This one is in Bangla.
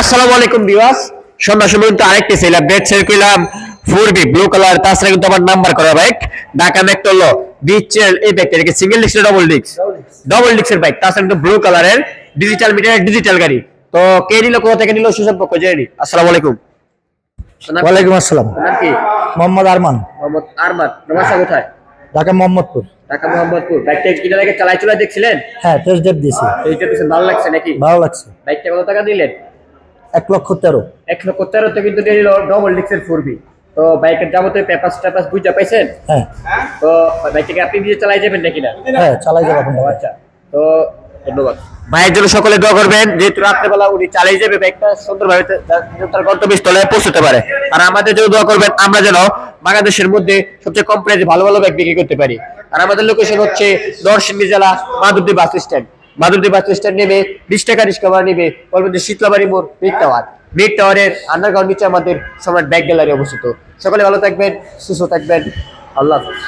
আসসালামু আলাইকুম ভিউয়ার্স, সন্ধ্যা সময় কিন্তু আরেকটি সেল আপডেট শেয়ার করলাম। 4B ব্লু কালার, তাছাড়া কিন্তু আমার নাম্বার করা বাইক ঢাকা মেট্রোলো বিচেল এই বাইকটা এটাকে সিঙ্গেল ডিস্ক ডাবল ডিস্কের বাইক, তাছাড়া কিন্তু ব্লু কালারের ডিজিটাল মিটারের ডিজিটাল গাড়ি। তো কে নিল, কোথা থেকে নিল, সুসম্পর্ক জেনে নি। আসসালামু আলাইকুম। ওয়ালাইকুম আসসালাম। নাম কি? মোহাম্মদ আরমান, মোহাম্মদ আরমান। বাসা কোথায়? ঢাকা মোহাম্মদপুর। ঢাকা মোহাম্মদপুর। বাইকটা কিনার আগে চালাই দেখছিলেন? হ্যাঁ, টেস্ট ড্রাইভ দিয়েছি, এইটা তো ভালো লাগছে নাকি? ভালো লাগছে। বাইকটা কত টাকা দিলেন? 1,13,000। 1,13,000 কিন্তু নিল ডবল ডিস্কের 4B। তো বাইকের যাবতীয় পেপার বুঝা পাইছেন? হ্যাঁ তো বাইকটাকে আপনি নিজে চালাই যাবেন নাকি না? হ্যাঁ, চালাই যাবো এখন। আচ্ছা, তো ধন্যবাদ। ভাইয়ের জন্য সকলে দোয়া করবেন, যেহেতু রাত্রেবেলা উনি চালিয়ে যাবে বাইকটা সুন্দরভাবে তার গন্তব্যস্থলে পৌঁছতে পারে। আর আমাদের জন্য দোয়া করবেন, আমরা যেন বাংলাদেশের মধ্যে সবচেয়ে কম প্রাইসে ভালো ভালো বাইক বিক্রি করতে পারি। আর আমাদের লোকেশন হচ্ছে নরসিংদী জেলা Madhabdi bus stand. Madhabdi bus stand নেবে 20 টাকা রিক্সা ভাড়া নেবে, বলবেন যে শীতলাবাড়ি মোড় মিড টাওয়ারের আন্ডারগ্রাউন্ড নিচে আমাদের সম্রাট ব্যাগ গ্যালারি অবস্থিত। সকলে ভালো থাকবেন, সুস্থ থাকবেন। আল্লাহ হাফেজ।